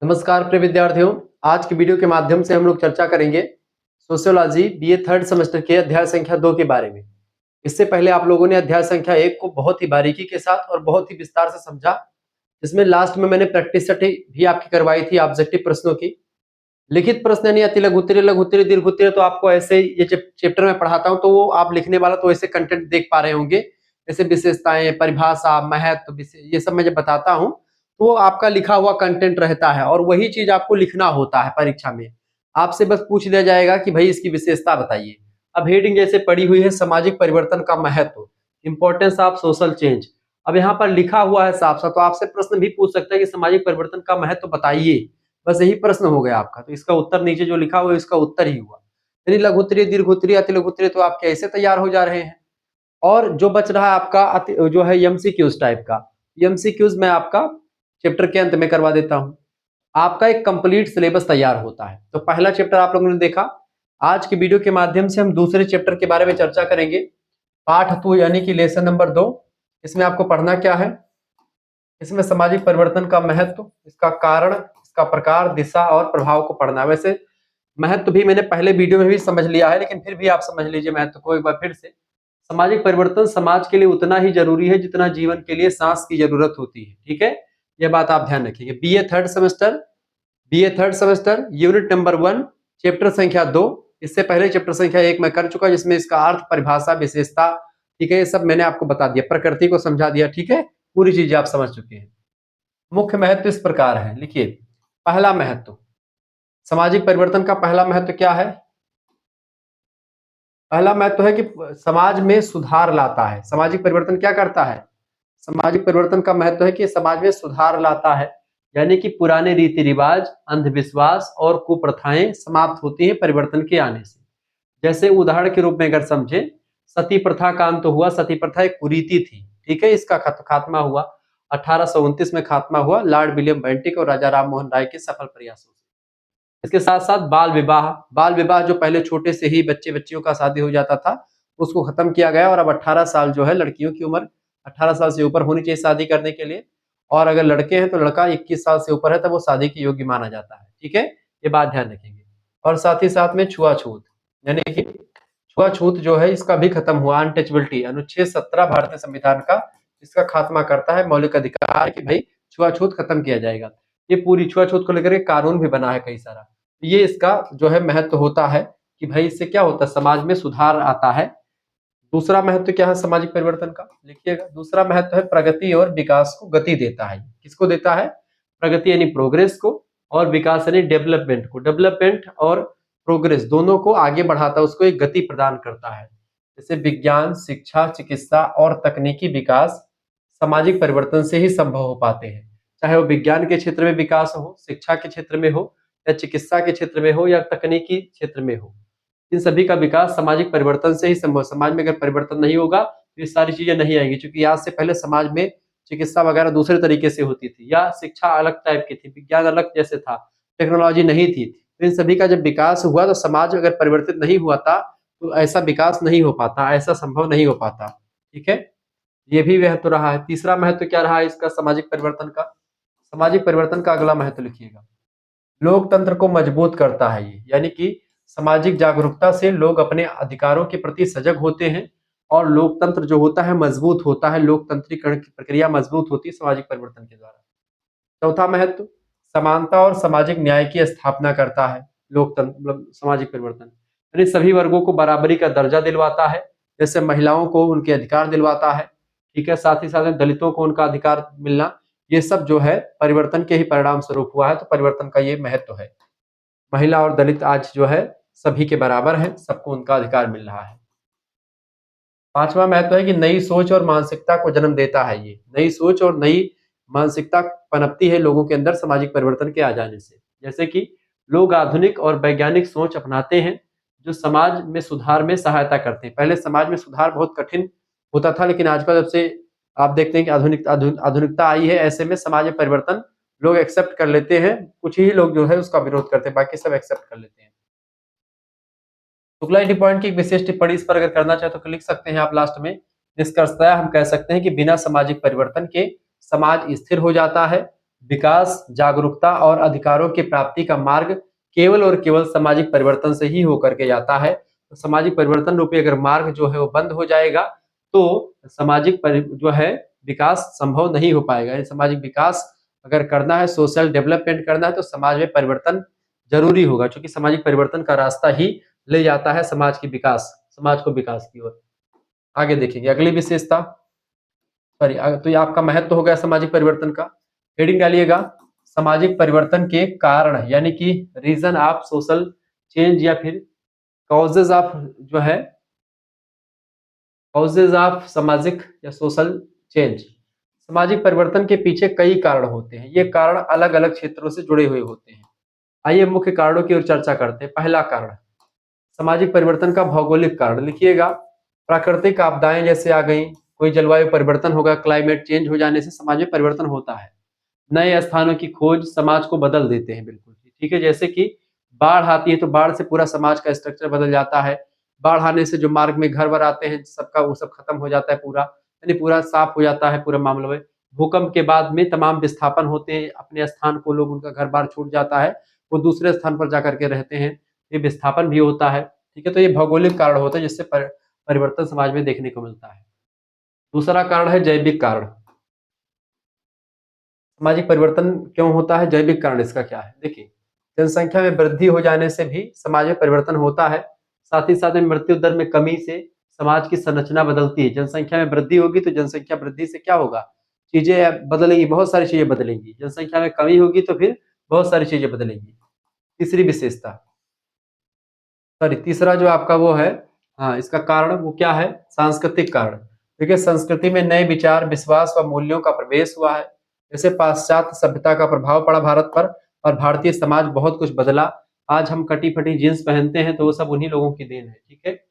नमस्कार प्रिय विद्यार्थियों, आज की वीडियो के माध्यम से हम लोग चर्चा करेंगे सोशियोलॉजी बीए थर्ड सेमेस्टर के अध्याय संख्या 2 के बारे में। इससे पहले आप लोगों ने अध्याय संख्या 1 को बहुत ही बारीकी के साथ और बहुत ही विस्तार से समझा, जिसमें लास्ट में मैंने प्रैक्टिस सेट भी आपकी करवाई थी ऑब्जेक्टिव प्रश्नों की। लिखित प्रश्न यानी अति लघु उत्तरीय, लघु उत्तरीय, दीर्घ उत्तरीय तो आपको ऐसे ये चैप्टर में पढ़ाता हूँ तो वो आप लिखने वाला तो ऐसे कंटेंट देख पा रहे होंगे, जैसे विशेषताएं, परिभाषा, महत्व, ये सब मैं जब बताता हूँ तो वो आपका लिखा हुआ कंटेंट रहता है और वही चीज आपको लिखना होता है परीक्षा में। आपसे बस पूछ लिया जाएगा कि भाई इसकी विशेषता बताइए। अब हेडिंग जैसे पड़ी हुई है सामाजिक परिवर्तन का महत्व, इंपॉर्टेंस ऑफ सोशल चेंज। अब यहाँ पर लिखा हुआ है साफ साफ, तो आपसे प्रश्न भी पूछ सकता है कि सामाजिक परिवर्तन का महत्व बताइए। बस यही प्रश्न हो गया आपका, तो इसका उत्तर नीचे जो लिखा हुआ है इसका उत्तर ही हुआ। यानी लघु उत्तरीय, दीर्घ उत्तरीय, अति लघु उत्तरीय तो आप कैसे तैयार हो जा रहे हैं। और जो बच रहा है आपका जो है एमसीक्यूज टाइप का, एमसीक्यूज मैं आपका चैप्टर के अंत में करवा देता हूं। आपका एक कंप्लीट सिलेबस तैयार होता है। तो पहला चैप्टर आप लोगों ने देखा। आज की वीडियो के माध्यम से हम दूसरे चैप्टर के बारे में चर्चा करेंगे, पाठ 2 यानी कि लेसन नंबर 2। इसमें आपको पढ़ना क्या है, इसमें सामाजिक परिवर्तन का महत्व, इसका कारण, इसका प्रकार, दिशा और प्रभाव को पढ़ना है। वैसे महत्व भी मैंने पहले वीडियो में भी समझ लिया है, लेकिन फिर भी आप समझ लीजिए महत्व को एक बार फिर से। सामाजिक परिवर्तन समाज के लिए उतना ही जरूरी है जितना जीवन के लिए सांस की जरूरत होती है। ठीक है, यह बात आप ध्यान रखिएगा। BA third semester unit number 1 chapter संख्या 2। इससे पहले चैप्टर संख्या 1 मैं कर चुका, जिसमें इसका अर्थ, परिभाषा, विशेषता, ठीक है, ये सब मैंने आपको बता दिया, प्रकृति को समझा दिया। ठीक है, पूरी चीजें आप समझ चुके हैं। मुख्य महत्व इस प्रकार है, लिखिए। पहला महत्व, सामाजिक परिवर्तन का पहला महत्व क्या है? पहला महत्व है कि समाज में सुधार लाता है। सामाजिक परिवर्तन क्या करता है? सामाजिक परिवर्तन का महत्व है कि समाज में सुधार लाता है, यानी कि पुराने रीति रिवाज, अंधविश्वास और कुप्रथाएं समाप्त होती हैं परिवर्तन के आने से। जैसे उदाहरण के रूप में अगर समझे, सती प्रथा का अंत हुआ। सती प्रथा एक कुरीति थी, ठीक है, इसका खात्मा हुआ 1829 में खात्मा हुआ लॉर्ड विलियम बेंटिक और राजा राम मोहन राय के सफल प्रयासों से। इसके साथ साथ बाल विवाह जो पहले छोटे से ही बच्चियों का शादी हो जाता था, उसको खत्म किया गया और अब 18 साल जो है लड़कियों की उम्र 18 साल से ऊपर होनी चाहिए शादी करने के लिए, और अगर लड़के हैं तो लड़का 21 साल से ऊपर है तब वो शादी के योग्य माना जाता है। ठीक है, ये बात ध्यान रखेंगे। और साथ ही साथ में छुआछूत, यानी कि छुआछूत जो है इसका भी खत्म हुआ। अनटचबिलिटी, अनुच्छेद 17 भारतीय संविधान का इसका खात्मा करता है, मौलिक अधिकार कि भाई छुआछूत खत्म किया जाएगा। ये पूरी छुआछूत को लेकर के कानून भी बना है कई सारा। ये इसका जो है महत्व होता है कि भाई इससे क्या होता है, समाज में सुधार आता है। दूसरा महत्व क्या है सामाजिक परिवर्तन का, लिखिएगा। दूसरा महत्व है प्रगति और विकास को गति देता है। किसको देता है? प्रगति यानी प्रोग्रेस को, और विकास यानी डेवलपमेंट को। डेवलपमेंट और प्रोग्रेस दोनों को आगे बढ़ाता है, उसको एक गति प्रदान करता है। जैसे विज्ञान, शिक्षा, चिकित्सा और तकनीकी विकास सामाजिक परिवर्तन से ही संभव हो पाते हैं। चाहे वो विज्ञान के क्षेत्र में विकास हो, शिक्षा के क्षेत्र में हो, या चिकित्सा के क्षेत्र में हो, या तकनीकी क्षेत्र में हो, इन सभी का विकास सामाजिक परिवर्तन से ही संभव। समाज में अगर परिवर्तन नहीं होगा तो ये सारी चीजें नहीं आएंगी, क्योंकि आज से पहले समाज में चिकित्सा वगैरह दूसरे तरीके से होती थी, या शिक्षा अलग टाइप की थी, विज्ञान अलग जैसे था, टेक्नोलॉजी नहीं थी। तो इन सभी का जब विकास हुआ तो समाज अगर परिवर्तित नहीं हुआ था तो ऐसा विकास नहीं हो पाता, ऐसा संभव नहीं हो पाता। ठीक है, ये भी महत्व रहा है। तीसरा महत्व क्या रहा है इसका सामाजिक परिवर्तन का? सामाजिक परिवर्तन का अगला महत्व लिखिएगा, लोकतंत्र को मजबूत करता है ये, यानी कि सामाजिक जागरूकता से लोग अपने अधिकारों के प्रति सजग होते हैं और लोकतंत्र जो होता है मजबूत होता है, लोकतंत्रीकरण की प्रक्रिया मजबूत होती है सामाजिक परिवर्तन के द्वारा। चौथा महत्व, समानता और सामाजिक न्याय की स्थापना करता है लोकतंत्र, मतलब सामाजिक परिवर्तन, यानी सभी वर्गों को बराबरी का दर्जा दिलवाता है। जैसे महिलाओं को उनके अधिकार दिलवाता है, ठीक है, साथ ही साथ दलितों को उनका अधिकार मिलना, ये सब जो है परिवर्तन के ही परिणाम स्वरूप हुआ है। तो परिवर्तन का ये महत्व है। महिला और दलित आज जो है सभी के बराबर हैं, सबको उनका अधिकार मिल रहा है। पांचवा महत्व है कि नई सोच और मानसिकता को जन्म देता है। ये नई सोच और नई मानसिकता पनपती है लोगों के अंदर सामाजिक परिवर्तन के आ जाने से। जैसे कि लोग आधुनिक और वैज्ञानिक सोच अपनाते हैं जो समाज में सुधार में सहायता करते हैं। पहले समाज में सुधार बहुत कठिन होता था, लेकिन आजकल जब से आप देखते हैं कि आधुनिकता आई है, ऐसे में समाज में परिवर्तन लोग एक्सेप्ट कर लेते हैं। कुछ ही लोग जो है उसका विरोध करते हैं, बाकी सब एक्सेप्ट कर लेते हैं। शुक्ला टी पॉइंट की विशेष टिप्पणी इस पर अगर करना चाहे तो लिख सकते हैं आप लास्ट में। निष्कर्षतः हम कह सकते हैं कि बिना सामाजिक परिवर्तन के समाज स्थिर हो जाता है, विकास, जागरूकता और अधिकारों की प्राप्ति का मार्ग केवल और केवल सामाजिक परिवर्तन से ही होकर के जाता है। तो सामाजिक परिवर्तन रूपी अगर मार्ग जो है वो बंद हो जाएगा तो जो है विकास संभव नहीं हो पाएगा। सामाजिक विकास अगर करना है, सोशल डेवलपमेंट करना है तो समाज में परिवर्तन जरूरी होगा, क्योंकि सामाजिक परिवर्तन का रास्ता ही ले जाता है समाज को विकास की ओर। आगे देखेंगे अगली विशेषता, सॉरी, तो ये आपका महत्व हो गया सामाजिक परिवर्तन का। हेडिंग डालिएगा सामाजिक परिवर्तन के कारण, यानी कि रीजन ऑफ सोशल चेंज या फिर कॉजेज ऑफ जो है कॉजेज ऑफ सामाजिक या सोशल चेंज। सामाजिक परिवर्तन के पीछे कई कारण होते हैं, ये कारण अलग अलग क्षेत्रों से जुड़े हुए होते हैं। आइए मुख्य कारणों की ओर चर्चा करते हैं। पहला कारण सामाजिक परिवर्तन का भौगोलिक कारण, लिखिएगा प्राकृतिक आपदाएं जैसे आ गई, कोई जलवायु परिवर्तन होगा, क्लाइमेट चेंज हो जाने से समाज में परिवर्तन होता है। नए स्थानों की खोज समाज को बदल देते हैं, बिल्कुल ठीक है। जैसे कि बाढ़ आती है तो बाढ़ से पूरा समाज का स्ट्रक्चर बदल जाता है। बाढ़ आने से जो मार्ग में घर वर आते हैं सबका वो सब खत्म हो जाता है, पूरा यानी पूरा साफ हो जाता है पूरा मामला में। भूकंप के बाद में तमाम विस्थापन होते हैं, अपने स्थान को लोग उनका घर बार छूट जाता है, वो दूसरे स्थान पर जाकर के रहते हैं, ये विस्थापन भी होता है। ठीक है, तो ये भौगोलिक कारण होता है जिससे परिवर्तन समाज में देखने को मिलता है। दूसरा कारण है जैविक कारण। सामाजिक परिवर्तन क्यों होता है, जैविक कारण इसका क्या है? देखिए, जनसंख्या में वृद्धि हो जाने से भी समाज में परिवर्तन होता है। साथ ही साथ में मृत्यु दर में कमी से समाज की संरचना बदलती है। जनसंख्या में वृद्धि होगी तो जनसंख्या वृद्धि से क्या होगा, चीजें बदलेंगी, बहुत सारी चीजें बदलेंगी। जनसंख्या में कमी होगी तो फिर बहुत सारी चीजें बदलेंगी। तीसरी विशेषता, सॉरी तीसरा जो आपका वो है, हाँ, इसका कारण वो क्या है, सांस्कृतिक कारण। देखिए, संस्कृति में नए विचार, विश्वास व मूल्यों का प्रवेश हुआ है। जैसे पाश्चात्य सभ्यता का प्रभाव पड़ा भारत पर और भारतीय समाज बहुत कुछ बदला। आज हम कटी फटी जीन्स पहनते हैं तो वो सब उन्हीं लोगों की देन है, ठीक है।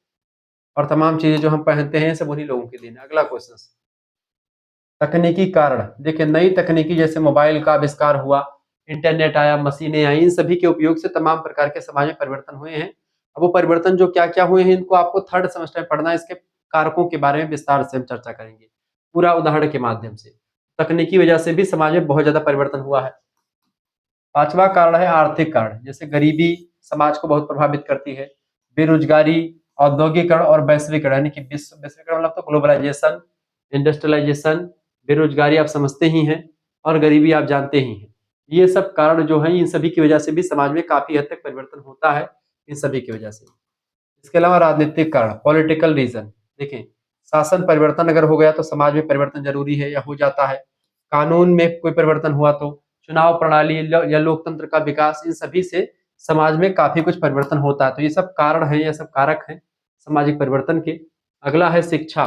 और तमाम चीजें जो हम पहनते हैं सब उन्हीं लोगों की देन है। अगला क्वेश्चन, तकनीकी कारण। देखिए, नई तकनीकी जैसे मोबाइल का आविष्कार हुआ, इंटरनेट आया, मशीनें आई, इन सभी के उपयोग से तमाम प्रकार के समाज में परिवर्तन हुए हैं। अब वो परिवर्तन जो क्या क्या हुए हैं इनको आपको थर्ड सेमेस्टर में पढ़ना है। इसके कारकों के बारे में विस्तार से हम चर्चा करेंगे पूरा उदाहरण के माध्यम से। तकनीकी वजह से भी समाज में बहुत ज्यादा परिवर्तन हुआ है। पांचवा कारण है आर्थिक कारण। जैसे गरीबी समाज को बहुत प्रभावित करती है, बेरोजगारी, औद्योगिकरण और वैश्वीकरण, यानी कि वैश्वीकरण मतलब तो ग्लोबलाइजेशन, इंडस्ट्रियलाइजेशन, बेरोजगारी आप समझते ही हैं और गरीबी आप जानते ही हैं। ये सब कारण जो है इन सभी की वजह से भी समाज में काफी हद तक परिवर्तन होता है, इन सभी की वजह से। इसके अलावा राजनीतिक कारण, पॉलिटिकल रीजन। देखें, शासन परिवर्तन अगर हो गया तो समाज में परिवर्तन जरूरी है या हो जाता है। कानून में कोई परिवर्तन हुआ तो, चुनाव प्रणाली या लोकतंत्र का विकास, इन सभी से समाज में काफी कुछ परिवर्तन होता है। तो ये सब कारण है, ये सब कारक है सामाजिक परिवर्तन के। अगला है शिक्षा।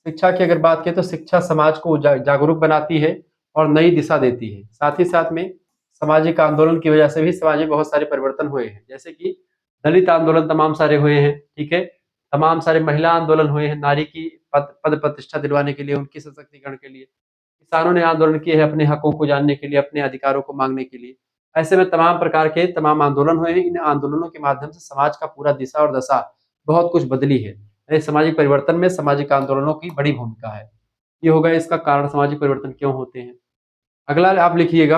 शिक्षा की अगर बात करें तो शिक्षा समाज को जागरूक बनाती है और नई दिशा देती है। साथ ही साथ में सामाजिक आंदोलन की वजह से भी समाज में बहुत सारे परिवर्तन हुए हैं। जैसे कि दलित आंदोलन तमाम सारे हुए हैं, ठीक है। तमाम सारे महिला आंदोलन हुए हैं, नारी की पद प्रतिष्ठा दिलवाने के लिए, उनकी सशक्तिकरण के लिए। किसानों ने आंदोलन किए हैं अपने हकों को जानने के लिए, अपने अधिकारों को मांगने के लिए। ऐसे में तमाम प्रकार के तमाम आंदोलन हुए हैं। इन आंदोलनों के माध्यम से समाज का पूरा दिशा और दशा बहुत कुछ बदली है। सामाजिक परिवर्तन में सामाजिक आंदोलनों की बड़ी भूमिका है। ये हो गया इसका कारण, सामाजिक परिवर्तन क्यों होते हैं। अगला आप लिखिएगा,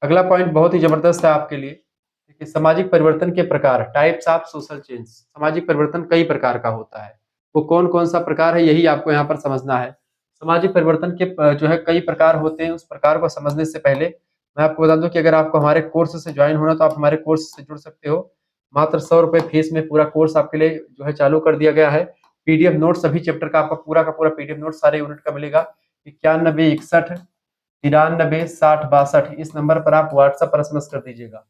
अगला पॉइंट बहुत ही जबरदस्त है आपके लिए। देखिए, सामाजिक परिवर्तन के प्रकार, टाइप्स ऑफ सोशल चेंज। सामाजिक परिवर्तन कई प्रकार का होता है, वो कौन कौन सा प्रकार है यही आपको यहाँ पर समझना है। सामाजिक परिवर्तन के जो है कई प्रकार होते हैं। उस प्रकार को समझने से पहले मैं आपको बता दूं कि अगर आपको हमारे कोर्स से ज्वाइन होना तो आप हमारे कोर्स से जुड़ सकते हो। मात्र 100 रुपए फीस में पूरा कोर्स आपके लिए जो है चालू कर दिया गया है। पीडीएफ नोट सभी चैप्टर का आपका पूरा का पूरा पीडीएफ नोट सारे यूनिट का मिलेगा। 9161936062 इस नंबर पर आप व्हाट्सएप पर एसएमएस कर दीजिएगा।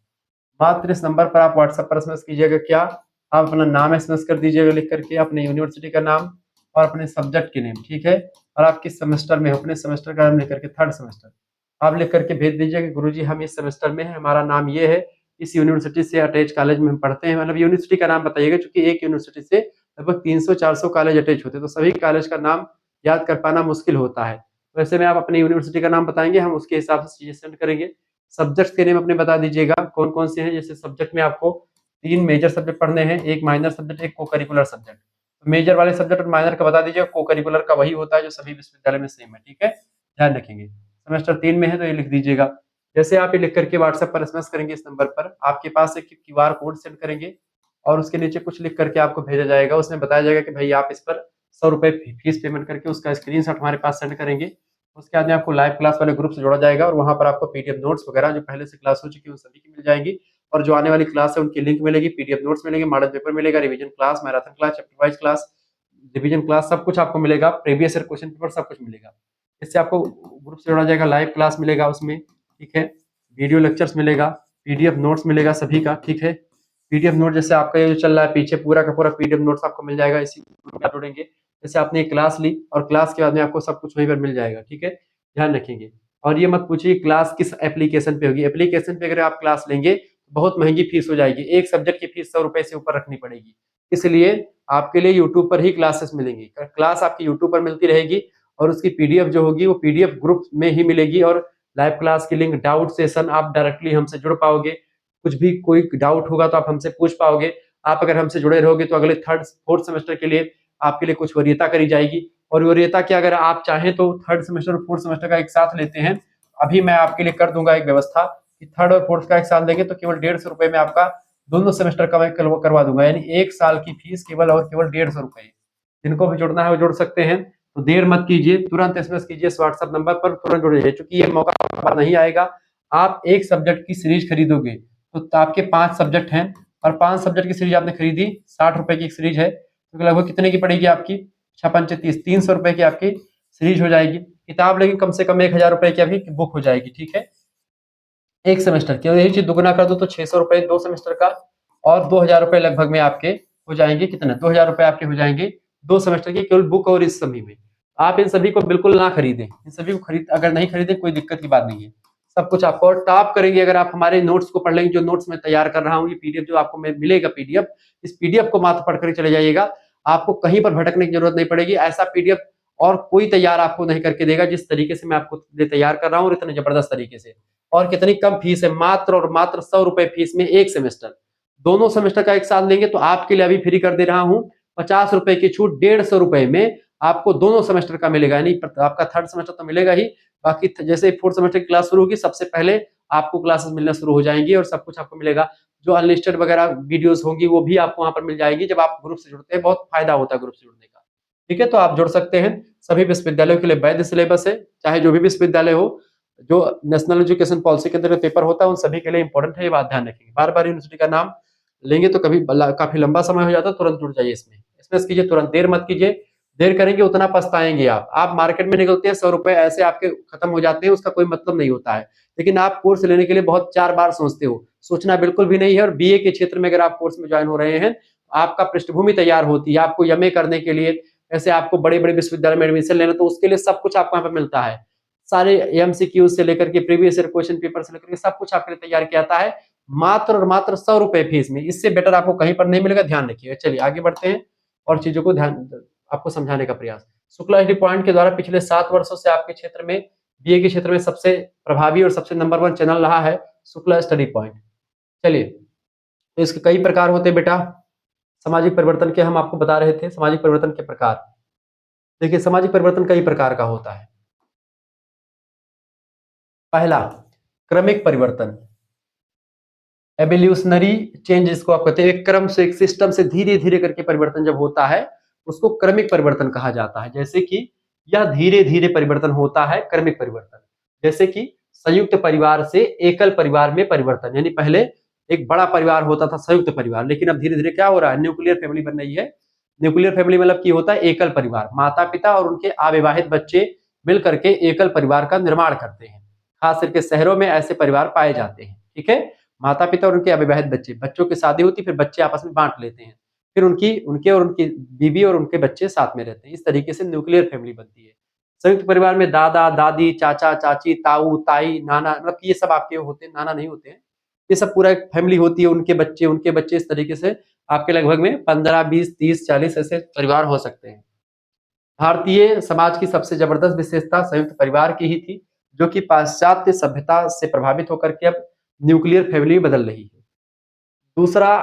मात्र इस नंबर पर आप व्हाट्सएप पर एसएमएस कीजिएगा। क्या आप अपना नाम एसएमएस कर दीजिएगा लिख करके, अपने यूनिवर्सिटी का नाम और अपने सब्जेक्ट की नेम, ठीक है। और आप किस सेमेस्टर में हो, अपने सेमेस्टर का नाम लिख करके, थर्ड सेमेस्टर आप लिख करके भेज दीजिए कि गुरुजी हम इस सेमेस्टर में हैं, हमारा नाम ये है, इस यूनिवर्सिटी से अटैच कॉलेज में हम पढ़ते हैं। मतलब यूनिवर्सिटी का नाम बताइएगा, क्योंकि एक यूनिवर्सिटी से लगभग 300-400 कॉलेज अटैच होते हैं, तो सभी कॉलेज का नाम याद कर पाना मुश्किल होता है। वैसे में आप अपनी यूनिवर्सिटी का नाम बताएंगे, हम उसके हिसाब से चीजें सेंड करेंगे। सब्जेक्ट्स के नेम अपने बता दीजिएगा कौन कौन से हैं। जैसे सब्जेक्ट में आपको 3 मेजर सब्जेक्ट पढ़ने हैं, एक माइनर सब्जेक्ट, एक को करिकुलर सब्जेक्ट। मेजर वाले सब्जेक्ट और माइनर का बता दीजिएगा, को करिकुलर का वही होता है जो सभी विश्वविद्यालय में सेम है, ठीक है, ध्यान रखेंगे। सेमेस्टर 3 में है तो ये लिख दीजिएगा। जैसे आप ये लिख करके व्हाट्सएप पर एसएमएस करेंगे इस नंबर पर, आपके पास एक क्यूआर कोड सेंड करेंगे और उसके नीचे कुछ लिख करके आपको भेजा जाएगा। उसमें बताया जाएगा कि भाई आप इस पर 100 रुपए फीस पेमेंट करके उसका स्क्रीनशॉट हमारे पास सेंड करेंगे। उसके बाद में आपको लाइव क्लास वाले ग्रुप से जोड़ा जाएगा और वहाँ पर आपको पीडीएफ नोट्स वगैरह जो पहले से क्लास हो चुकी है उन सभी की मिल जाएगी और जो आने वाली क्लास है उनकी लिंक मिलेगी, पीडीएफ नोट्स मिलेंगे, मॉडल पेपर मिलेगा, revision class, marathon class, chapter wise class, revision class, सब कुछ आपको मिलेगा, प्रीवियस ईयर क्वेश्चन पेपर सब कुछ मिलेगा। इससे आपको ग्रुप से जोड़ा जाएगा, लाइव क्लास मिलेगा उसमें, ठीक है, वीडियो लेक्चर्स मिलेगा, पीडीएफ नोट्स मिलेगा सभी का, ठीक है। पीडीएफ नोट जैसे आपका ये जो चल रहा है पीछे पूरा का पूरा पीडीएफ नोट्स आपको मिल जाएगा इसी ग्रुप में जोड़ेंगे। जैसे आपने क्लास ली और क्लास के बाद में आपको सब कुछ वहीं पर मिल जाएगा, ठीक है, ध्यान रखेंगे। और ये मत पूछिए क्लास किस एप्लीकेशन पे होगी, एप्लीकेशन पे अगर आप क्लास लेंगे बहुत महंगी फीस हो जाएगी, एक सब्जेक्ट की फीस 100 रुपए से ऊपर रखनी पड़ेगी। इसलिए आपके लिए यूट्यूब पर ही क्लासेस मिलेंगी, क्लास आपकी यूट्यूब पर मिलती रहेगी और उसकी पीडीएफ जो होगी वो पीडीएफ ग्रुप में ही मिलेगी और लाइव क्लास की लिंक, डाउट सेशन आप डायरेक्टली हमसे जुड़ पाओगे, कुछ भी कोई डाउट होगा तो आप हमसे पूछ पाओगे। आप अगर हमसे जुड़े रहोगे तो अगले 3rd 4th सेमेस्टर के लिए आपके लिए कुछ वरीयता करी जाएगी और वरीयता की अगर आप चाहें तो 3rd सेमेस्टर और 4th सेमेस्टर का एक साथ लेते हैं, अभी मैं आपके लिए कर दूंगा एक व्यवस्था कि 3rd और 4th का एक साथ लेंगे तो केवल 150 रुपए में आपका दोनों सेमेस्टर का मैं करवा दूंगा, यानी एक साल की फीस केवल और केवल 150 रुपए। जिनको भी जुड़ना है वो जुड़ सकते हैं, तो देर मत कीजिए, तुरंत एसएमएस कीजिए इस व्हाट्सएप नंबर पर, तुरंत जुड़ जाइए। चूंकि ये मौका नहीं आएगा, आप एक सब्जेक्ट की सीरीज खरीदोगे तो आपके 5 सब्जेक्ट हैं और 5 सब्जेक्ट की सीरीज आपने खरीदी, 60 रुपए की एक सीरीज है, तो लगभग कितने की पड़ेगी आपकी, 6×5 = 30, 300 रुपए की आपकी सीरीज हो जाएगी। किताब लेकिन कम से कम 1000 रुपए की आपकी बुक हो जाएगी, ठीक है, एक सेमेस्टर की। और यही चीज दुगुना कर दो तो 600 रुपए 2 सेमेस्टर का और 2000 रुपए लगभग में आपके हो जाएंगे, कितने 2000 रुपए आपके हो जाएंगे 2 सेमेस्टर के केवल बुक और इस सभी में। आप इन सभी को बिल्कुल ना खरीदें, इन सभी को अगर नहीं खरीदे कोई दिक्कत की बात नहीं है, सब कुछ आपको और टॉप करेंगे अगर आप हमारे नोट्स को पढ़ लेंगे। जो नोट्स मैं तैयार कर रहा हूँ, ये पीडीएफ जो आपको मिलेगा पीडीएफ, इस पीडीएफ को मात्र पढ़कर चले जाइएगा, आपको कहीं पर भटकने की जरूरत नहीं पड़ेगी। ऐसा पीडीएफ और कोई तैयार आपको नहीं करके देगा जिस तरीके से मैं आपको तैयार कर रहा हूँ और इतने जबरदस्त तरीके से। और कितनी कम फीस है, मात्र और मात्र 100 रुपए फीस में एक सेमेस्टर। दोनों सेमेस्टर का एक साथ लेंगे तो आपके लिए अभी फ्री कर दे रहा हूं 50 रुपए की छूट, 150 रुपए में आपको दोनों सेमेस्टर का मिलेगा, यानी आपका 3rd सेमेस्टर तो मिलेगा ही, बाकी जैसे 4th सेमेस्टर की क्लास शुरू होगी सबसे पहले आपको क्लासेस मिलना शुरू हो जाएंगी और सब कुछ आपको मिलेगा। जो अनलिस्टेड वगैरह वीडियोस होंगी वो भी आपको वहां पर मिल जाएगी जब आप ग्रुप से जुड़ते हैं, बहुत फायदा होता है ग्रुप से जुड़ने का, ठीक है। तो आप जुड़ सकते हैं, सभी विश्वविद्यालयों के लिए वैध सिलेबस है, चाहे जो भी विश्वविद्यालय हो, जो नेशनल एजुकेशन पॉलिसी के अंतर्गत पेपर होता है उन सभी के लिए इंपॉर्टेंट है, ये बात ध्यान रखेंगे। बार बार यूनिवर्सिटी का नाम लेंगे तो कभी काफी लंबा समय हो जाता है, तुरंत जुड़ जाइए इसमें, एसएमएस कीजिए, तुरंत देर मत कीजिए, देर करेंगे उतना पछताएंगे आप मार्केट में निकलते हैं 100 रुपए ऐसे आपके खत्म हो जाते हैं, उसका कोई मतलब नहीं होता है। लेकिन आप कोर्स लेने के लिए बहुत 4 बार सोचते हो, सोचना बिल्कुल भी नहीं है। और बीए के क्षेत्र में अगर आप कोर्स में ज्वाइन हो रहे हैं, आपका पृष्ठभूमि तैयार होती है, आपको एमए करने के लिए ऐसे आपको बड़े बड़े विश्वविद्यालय में एडमिशन लेना, तो उसके लिए सब कुछ आपको यहाँ पे मिलता है, सारे एमसीक्यू से लेकर के प्रीवियस ईयर क्वेश्चन पेपर से लेकर के सब कुछ आपके लिए तैयार किया जाता है, मात्र और मात्र 100 रुपए फीस में। इससे बेटर आपको कहीं पर नहीं मिलेगा, ध्यान रखिएगा। चलिए आगे बढ़ते हैं और चीजों को ध्यान आपको समझाने का प्रयास। शुक्ला स्टडी पॉइंट के द्वारा पिछले 7 वर्षों से आपके क्षेत्र में, बीए के क्षेत्र में सबसे प्रभावी और सबसे नंबर 1 चैनल रहा है शुक्ला स्टडी पॉइंट। चलिए, तो इसके कई प्रकार होते हैं बेटा, सामाजिक परिवर्तन के हम आपको बता रहे थे, सामाजिक परिवर्तन के प्रकार। देखिए सामाजिक परिवर्तन कई प्रकार का होता है। पहला, क्रमिक परिवर्तन, एवोल्यूशनरी चेंज जिसको आप कहते हैं, एक क्रम से, एक सिस्टम से धीरे धीरे करके परिवर्तन जब होता है उसको क्रमिक परिवर्तन कहा जाता है। जैसे कि यह धीरे धीरे परिवर्तन होता है, क्रमिक परिवर्तन। जैसे कि संयुक्त परिवार से एकल परिवार में परिवर्तन, यानी पहले एक बड़ा परिवार होता था संयुक्त परिवार, लेकिन अब धीरे धीरे क्या हो रहा है, न्यूक्लियर फैमिली बन रही है। न्यूक्लियर फैमिली मतलब की होता है एकल परिवार, माता पिता और उनके अविवाहित बच्चे मिलकर के एकल परिवार का निर्माण करते हैं। खास करके शहरों में ऐसे परिवार पाए जाते हैं, ठीक है। माता पिता और उनके अविवाहित बच्चे, बच्चों की शादी होती है, फिर बच्चे आपस में बांट लेते हैं, फिर उनके और उनकी बीवी और उनके बच्चे साथ में रहते हैं। इस तरीके से न्यूक्लियर फैमिली बनती है। संयुक्त परिवार में दादा दादी, चाचा चाची, ताऊ ताई, नाना, मतलब ये सब आपके होते हैं, नाना नहीं होते हैं, ये सब पूरा एक फैमिली होती है, उनके बच्चे, इस तरीके से आपके लगभग में 15, 20, 30, 40 ऐसे परिवार हो सकते हैं। भारतीय समाज की सबसे जबरदस्त विशेषता संयुक्त परिवार की ही थी, जो कि पाश्चात्य सभ्यता से प्रभावित होकर के अब न्यूक्लियर फैमिली बदल रही है। दूसरा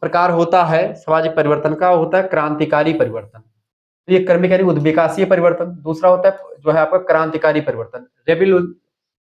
प्रकार होता है सामाजिक परिवर्तन का, होता है क्रांतिकारी परिवर्तन। तो ये क्रमिक यानी उद्विकासीय परिवर्तन। दूसरा होता है जो है आपका क्रांतिकारी परिवर्तन,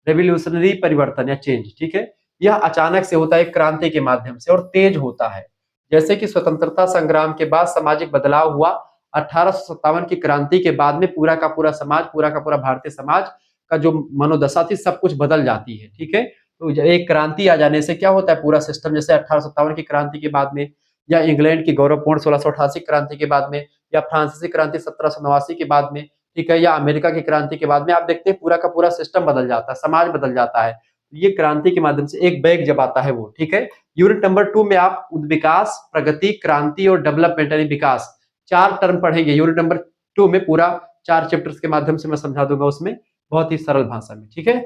रेवोल्यूशनरी परिवर्तन या चेंज, ठीक है, यह अचानक से होता है, एक क्रांति के माध्यम से और तेज होता है। जैसे कि स्वतंत्रता संग्राम के बाद सामाजिक बदलाव हुआ, 1857 की क्रांति के बाद में पूरा का पूरा समाज, पूरा का पूरा भारतीय समाज का जो मनोदशा थी सब कुछ बदल जाती है, ठीक है। तो एक क्रांति आ जाने से क्या होता है, पूरा सिस्टम, जैसे 1857 की क्रांति के बाद में, या इंग्लैंड की गौरवपूर्ण 1688 क्रांति के बाद में, या फ्रांसीसी क्रांति 1789 के बाद में, ठीक है, या अमेरिका की क्रांति के बाद में, आप देखते हैं पूरा का पूरा सिस्टम बदल जाता है, समाज बदल जाता है। ये क्रांति के माध्यम से एक बैग जब आता है वो, ठीक है। यूनिट नंबर 2 में आप विकास, प्रगति, क्रांति और डेवलपमेंट यानी विकास, 4 टर्म पढ़ेंगे यूनिट नंबर 2 में, पूरा 4 चैप्टर्स के माध्यम से मैं समझा दूंगा उसमें, बहुत ही सरल भाषा में, ठीक है।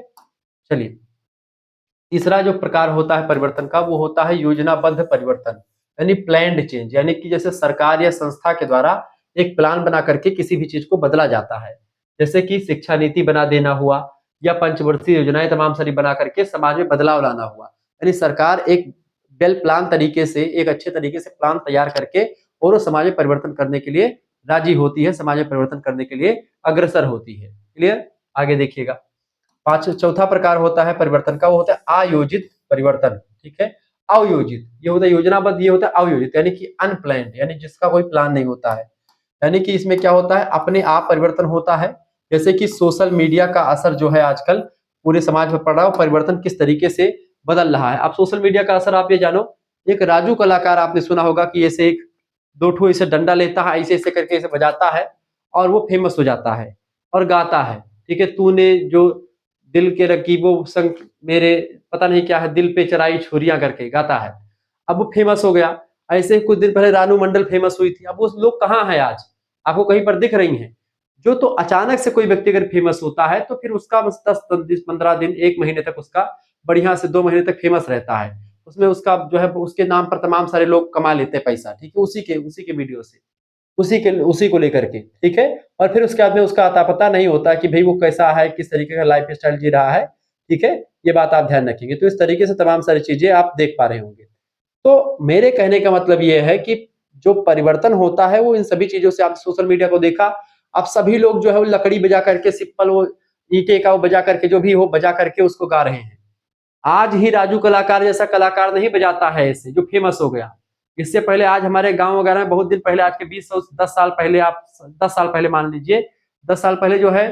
चलिए, तीसरा जो प्रकार होता है परिवर्तन का, वो होता है योजनाबद्ध परिवर्तन यानी प्लान्ड चेंज, यानी कि जैसे सरकार या संस्था के द्वारा एक प्लान बना करके किसी भी चीज को बदला जाता है, जैसे कि शिक्षा नीति बना देना हुआ, या पंचवर्षीय योजनाएं तमाम सारी बना करके समाज में बदलाव लाना हुआ। यानी सरकार एक वेल प्लान तरीके से, एक अच्छे तरीके से प्लान तैयार करके और वो समाज में परिवर्तन करने के लिए राजी होती है, समाज में परिवर्तन करने के लिए अग्रसर होती है। क्लियर, आगे देखिएगा। चौथा प्रकार होता है परिवर्तन का, वो होता है आयोजित परिवर्तन, ठीक है। अयोजित ये होता है योजनाबद्ध, ये होता है अयोजित यानी कि अनप्लान्ड, यानी जिसका कोई प्लान नहीं होता है। यानी कि इसमें क्या होता है, अपने आप परिवर्तन होता है। जैसे कि सोशल मीडिया का असर जो है आजकल पूरे समाज पर पड़ रहा है, परिवर्तन किस तरीके से बदल रहा है। अब सोशल मीडिया का असर आप ये जानो, एक राजू कलाकार आपने सुना होगा कि ऐसे एक दो ठो ऐसे डंडा लेता है, ऐसे ऐसे करके ऐसे बजाता है और वो फेमस हो जाता है और गाता है, ठीक है, तूने जो दिल के रकीबों संग मेरे पता नहीं क्या है, दिल पे चराई छुरियां करके गाता है। अब वो फेमस हो गया। ऐसे ही कुछ दिन पहले रानू मंडल फेमस हुई थी। अब वो लोग कहाँ हैं आज, आपको कहीं पर दिख रही हैं? जो तो अचानक से कोई व्यक्ति अगर फेमस होता है तो फिर उसका 10-15 दिन 1 महीने तक उसका बढ़िया से 2 महीने तक फेमस रहता है। उसमें उसका जो है उसके नाम पर तमाम सारे लोग कमा लेते हैं पैसा, ठीक है, उसी के वीडियो से, उसी को लेकर के, ठीक है। और फिर उसके बाद में उसका अता पता नहीं होता कि भाई वो कैसा है, किस तरीके का लाइफ स्टाइल जी रहा है, ठीक है। ये बात आप ध्यान रखेंगे। तो इस तरीके से तमाम सारी चीजें आप देख पा रहे होंगे। तो मेरे कहने का मतलब ये है कि जो परिवर्तन होता है वो इन सभी चीजों से, आप सोशल मीडिया को देखा, आप सभी लोग जो है वो लकड़ी बजा करके, सिंपल वो ईंटे का वो बजा करके, जो भी हो बजा करके उसको गा रहे हैं। आज ही राजू कलाकार जैसा कलाकार नहीं बजाता है ऐसे जो फेमस हो गया। इससे पहले आज हमारे गांव वगैरह में बहुत दिन पहले, आज के 10 साल पहले, आप 10 साल पहले मान लीजिए, 10 साल पहले जो है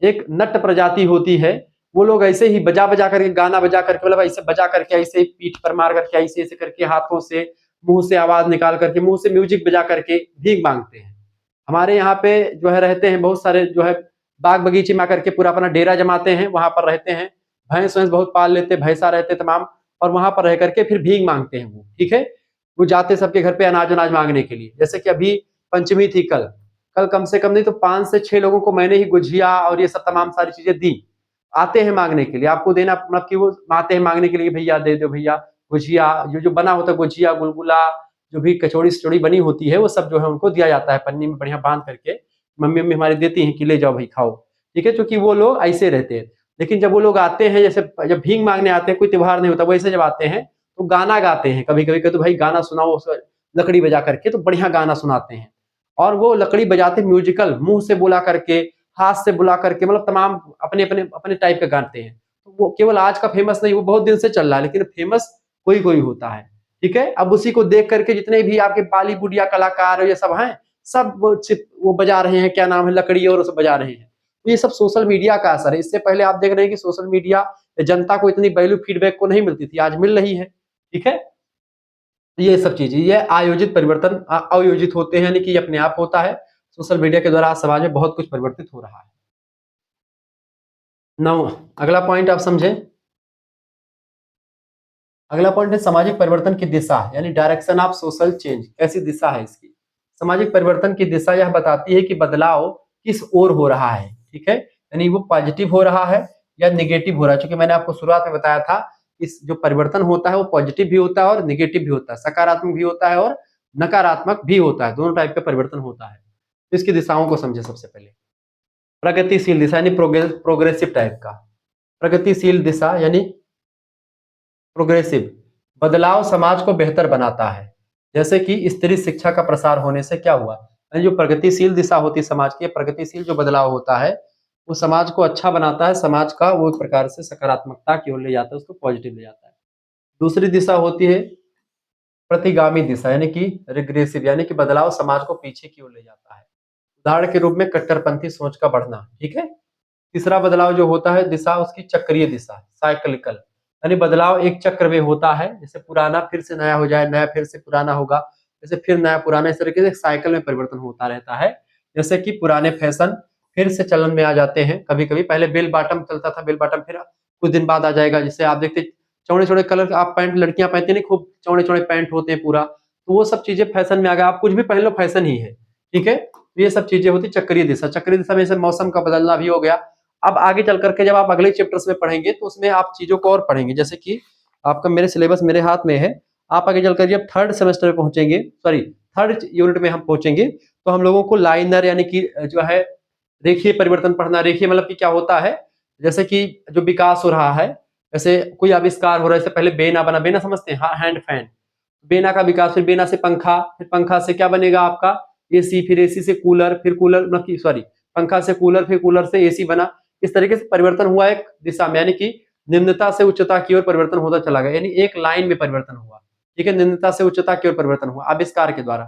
एक नट प्रजाति होती है, वो लोग ऐसे ही बजा बजा करके, गाना बजा करके, मतलब ऐसे बजा करके, ऐसे पीठ पर मार करके, ऐसे ऐसे करके, हाथों से, मुंह से आवाज निकाल करके, मुंह से म्यूजिक बजा करके भीख मांगते हैं। हमारे यहाँ पे जो है रहते हैं बहुत सारे जो है बाग बगीचे में आकर के पूरा अपना डेरा जमाते हैं, वहां पर रहते हैं, भैंस वैंस बहुत पाल लेते, भैंसा रहते तमाम, और वहां पर रह करके फिर भीख मांगते हैं वो, ठीक है। वो जाते सबके घर पे अनाज अनाज मांगने के लिए। जैसे कि अभी पंचमी थी कल, कल कम से कम नहीं तो 5 से 6 लोगों को मैंने ही गुझिया और ये सब तमाम सारी चीजें दी। आते हैं मांगने के लिए, आपको देना मतलब कि वो आते हैं मांगने के लिए, भैया दे दो भैया गुझिया, जो बना होता है गुझिया, गुलगुला, जो भी कचौड़ी सचौड़ी बनी होती है वो सब जो है उनको दिया जाता है, पन्नी में बढ़िया बांध करके मम्मी मम्मी हमारी देती हैं कि ले जाओ भाई खाओ, ठीक है। क्योंकि वो लोग ऐसे रहते हैं। लेकिन जब वो लोग आते हैं, जैसे जब भीख मांगने आते हैं, कोई त्योहार नहीं होता, वैसे जब आते हैं तो गाना गाते हैं, कभी कभी कहते भाई गाना सुनाओ, लकड़ी बजा करके, तो बढ़िया गाना सुनाते हैं। और वो लकड़ी बजाते म्यूजिकल, मुंह से बोला करके, हाथ से बुला करके, मतलब तमाम अपने अपने अपने टाइप के गाते हैं। तो वो केवल आज का फेमस नहीं, वो बहुत दिन से चल रहा है, लेकिन फेमस कोई कोई होता है, ठीक है। अब उसी को देख करके जितने भी आपके बॉलीवुड या कलाकार ये सब हैं, सब वो बजा रहे हैं, क्या नाम है, लकड़ी और सब बजा रहे हैं। तो ये सब सोशल मीडिया का असर है। इससे पहले आप देख रहे हैं कि सोशल मीडिया जनता को इतनी वैल्यू फीडबैक को नहीं मिलती थी, आज मिल रही है, ठीक है। तो ये सब चीजें, ये आयोजित परिवर्तन अयोजित होते हैं, यानी कि अपने आप होता है। सोशल मीडिया के द्वारा आज समाज में बहुत कुछ परिवर्तित हो रहा है। नाउ अगला पॉइंट आप समझे। अगला पॉइंट है सामाजिक परिवर्तन की दिशा, यानी डायरेक्शन ऑफ सोशल चेंज। कैसी दिशा है इसकी? सामाजिक परिवर्तन की दिशा यह बताती है कि बदलाव किस ओर हो रहा है, ठीक है। यानी वो पॉजिटिव हो रहा है या नेगेटिव हो रहा है। क्योंकि मैंने आपको शुरुआत में बताया था, इस जो परिवर्तन होता है वो पॉजिटिव भी होता है और नेगेटिव भी होता है, सकारात्मक भी होता है और नकारात्मक भी होता है, दोनों टाइप का परिवर्तन होता है। तो इसकी दिशाओं को समझे। सबसे पहले प्रगतिशील दिशा, यानी प्रोग्रेसिव टाइप का। प्रगतिशील दिशा यानी प्रोग्रेसिव, बदलाव समाज को बेहतर बनाता है। जैसे कि स्त्री शिक्षा का प्रसार होने से क्या हुआ, यानी जो प्रगतिशील दिशा होती है समाज की, प्रगतिशील जो बदलाव होता है, वो समाज को अच्छा बनाता है, समाज का वो एक प्रकार से सकारात्मकता की ओर ले जाता है, उसको पॉजिटिव ले जाता है। दूसरी दिशा होती है प्रतिगामी दिशा, यानी कि रिग्रेसिव, यानी कि बदलाव समाज को पीछे की ओर ले जाता है। उदाहरण के रूप में कट्टरपंथी सोच का बढ़ना, ठीक है। तीसरा बदलाव जो होता है दिशा, उसकी चक्रीय दिशा, साइक्लिकल, यानी बदलाव एक चक्र में होता है, जैसे पुराना फिर से नया हो जाए, नया फिर से पुराना होगा, जैसे फिर नया पुराना, इस तरीके से साइकिल में परिवर्तन होता रहता है। जैसे कि पुराने फैशन फिर से चलन में आ जाते हैं कभी कभी, पहले बेल बॉटम चलता था, बेल बॉटम फिर कुछ दिन बाद आ जाएगा। जैसे आप देखते चौड़े चौड़े कलर के आप पैंट लड़कियां पहनती नहीं, खूब चौड़े चौड़े पैंट होते हैं पूरा, तो वो सब चीजें फैशन में आ गया, आप कुछ भी पहन लो फैशन ही है, ठीक है। तो ये सब चीजें होती चक्रीय दिशा। चक्रीय दिशा में जैसे मौसम का बदलना भी हो गया। अब आगे चल करके जब आप अगले चैप्टर्स में पढ़ेंगे तो उसमें आप चीजों को और पढ़ेंगे, जैसे कि आपका मेरे सिलेबस मेरे हाथ में है। आप आगे चलकर जब थर्ड सेमेस्टर में पहुंचेंगे, सॉरी थर्ड यूनिट में हम पहुंचेंगे, तो हम लोगों को लाइनर यानी कि जो है रेखीय परिवर्तन पढ़ना। रेखीय मतलब कि क्या होता है, जैसे कि जो विकास हो रहा है, जैसे कोई आविष्कार हो रहा है, जैसे पहले बेना बना, बेना समझते हैं, हाँ, हैंड फैन, बेना का विकास, फिर बेना से पंखा, फिर पंखा से क्या बनेगा आपका एसी, फिर एसी से कूलर, फिर कूलर मतलब सॉरी पंखा से कूलर, फिर कूलर से एसी बना। इस तरीके से परिवर्तन हुआ एक दिशा में, यानी कि निम्नता से उच्चता की ओर परिवर्तन होता चला गया, यानी एक लाइन में परिवर्तन हुआ, ठीक है। निम्नता से उच्चता की ओर परिवर्तन हुआ आविष्कार के द्वारा।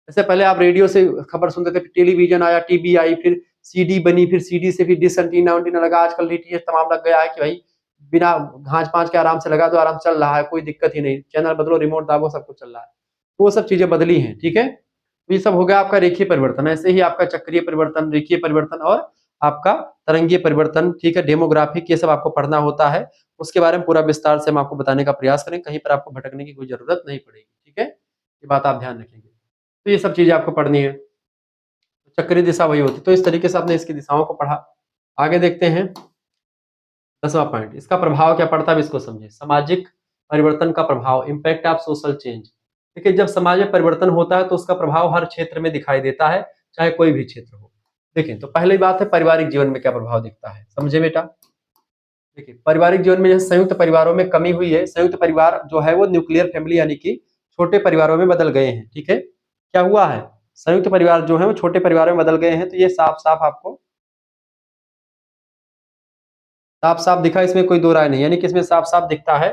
जैसे पहले आप रेडियो से खबर सुनते थे, फिर टेलीविजन आया, टीवी आई, फिर सीडी बनी, फिर सीडी से फिर डिश एंटीना उंटीना लगा, आजकल डीटीएच तमाम लग गया है कि भाई बिना घांच पांच के आराम से लगा दो, आराम चल रहा है, कोई दिक्कत ही नहीं, चैनल बदलो, रिमोट दाबो, सब कुछ चल रहा है। तो वो सब चीजें बदली हैं, ठीक है। तो ये सब हो गया आपका रेखीय परिवर्तन। ऐसे ही आपका चक्रीय परिवर्तन, रेखीय परिवर्तन और आपका तरंगीय परिवर्तन, ठीक है, डेमोग्राफिक, ये सब आपको पढ़ना होता है। उसके बारे में पूरा विस्तार से हम आपको बताने का प्रयास करें, कहीं पर आपको भटकने की कोई जरूरत नहीं पड़ेगी, ठीक है। ये बात आप ध्यान रखेंगे। तो ये सब चीजें आपको पढ़नी है। चक्रीय दिशा वही होती है। तो इस तरीके से आपने इसकी दिशाओं को पढ़ा। आगे देखते हैं 10वां पॉइंट, इसका प्रभाव क्या पड़ता है, इसको समझे। सामाजिक परिवर्तन का प्रभाव, इम्पैक्ट ऑफ सोशल चेंज। देखिए, जब समाज में परिवर्तन होता है तो उसका प्रभाव हर क्षेत्र में दिखाई देता है, चाहे कोई भी क्षेत्र हो। देखिए, तो पहली बात है पारिवारिक जीवन में क्या प्रभाव दिखता है, समझे बेटा। देखिए, पारिवारिक जीवन में जैसे संयुक्त परिवारों में कमी हुई है, संयुक्त परिवार जो है वो न्यूक्लियर फैमिली यानी कि छोटे परिवारों में बदल गए हैं, ठीक है। क्या हुआ है, संयुक्त परिवार जो है वो छोटे परिवारों में बदल गए हैं। तो ये साफ साफ आपको साफ साफ दिखा, इसमें कोई दो राय नहीं, यानी कि इसमें साफ साफ दिखता है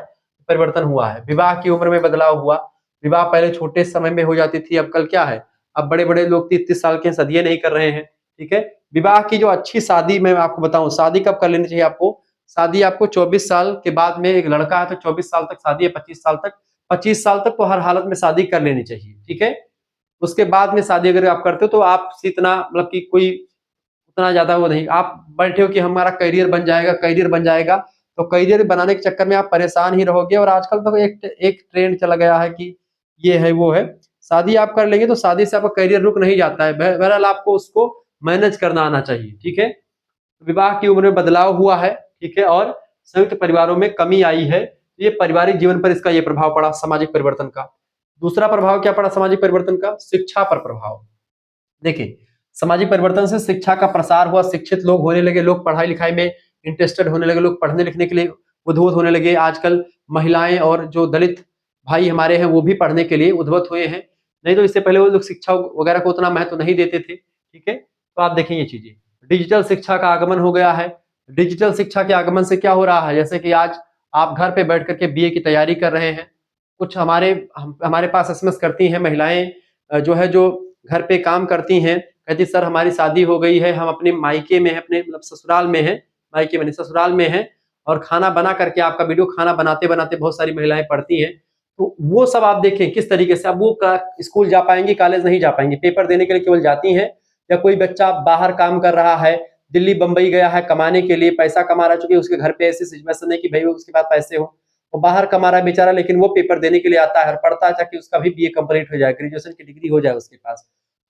परिवर्तन हुआ है। विवाह की उम्र में बदलाव हुआ। विवाह पहले छोटे समय में हो जाती थी, अब कल क्या है, अब बड़े बड़े लोग 30-30 साल के सदिये नहीं कर रहे हैं, ठीक है। विवाह की जो अच्छी शादी, मैं आपको बताऊं शादी कब कर लेनी चाहिए आपको, शादी आपको 24 साल के बाद में, एक लड़का है तो 24 साल तक शादी है, 25 साल तक, 25 साल तक तो हर हालत में शादी कर लेनी चाहिए, ठीक है। उसके बाद में शादी अगर आप करते हो तो आपसे इतना मतलब कि कोई उतना ज्यादा वो नहीं, आप बैठे हो कि हमारा करियर बन जाएगा, करियर बन जाएगा, तो करियर बनाने के चक्कर में आप परेशान ही रहोगे। और आजकल तो एक एक ट्रेंड चला गया है कि ये है वो है, शादी आप कर लेंगे तो शादी से आपका करियर रुक नहीं जाता है, बहरहाल आपको उसको मैनेज करना आना चाहिए, ठीक है। विवाह की उम्र में बदलाव हुआ है, ठीक है, और संयुक्त परिवारों में कमी आई है। ये पारिवारिक जीवन पर इसका ये प्रभाव पड़ा सामाजिक परिवर्तन का। दूसरा प्रभाव क्या पड़ा सामाजिक परिवर्तन का, शिक्षा पर प्रभाव। देखिए, सामाजिक परिवर्तन से शिक्षा का प्रसार हुआ, शिक्षित लोग होने लगे, लोग पढ़ाई लिखाई में इंटरेस्टेड होने लगे, लोग पढ़ने लिखने के लिए उद्बुद्ध होने लगे। आजकल महिलाएं और जो दलित भाई हमारे हैं वो भी पढ़ने के लिए उद्बुद्ध हुए हैं, नहीं तो इससे पहले वो लोग शिक्षा वगैरह को उतना महत्व नहीं देते थे, ठीक है। तो आप देखें ये चीजें, डिजिटल शिक्षा का आगमन हो गया है। डिजिटल शिक्षा के आगमन से क्या हो रहा है, जैसे कि आज आप घर पे बैठ करके बीए की तैयारी कर रहे हैं, कुछ हमारे पास एसएमएस करती हैं महिलाएं, जो है जो घर पे काम करती हैं, कहती सर हमारी शादी हो गई है, हम अपने मायके में हैं, अपने मतलब ससुराल में हैं, मायके में नहीं ससुराल में हैं, और खाना बना करके आपका वीडियो खाना बनाते बनाते बहुत सारी महिलाएं पढ़ती हैं। तो वो सब आप देखें किस तरीके से, अब वो स्कूल जा पाएंगी, कॉलेज नहीं जा पाएंगी, पेपर देने के लिए केवल जाती हैं। या कोई बच्चा बाहर काम कर रहा है, दिल्ली बंबई गया है कमाने के लिए, पैसा कमा रहा, चूंकि उसके घर पे ऐसी सिचुएशन है कि भाई उसके पास पैसे हो, वो बाहर कमा रहा है बेचारा, लेकिन वो पेपर देने के लिए आता है और पढ़ता है ताकि उसका भी बीए कंप्लीट हो जाए, ग्रेजुएशन की डिग्री हो जाए उसके पास।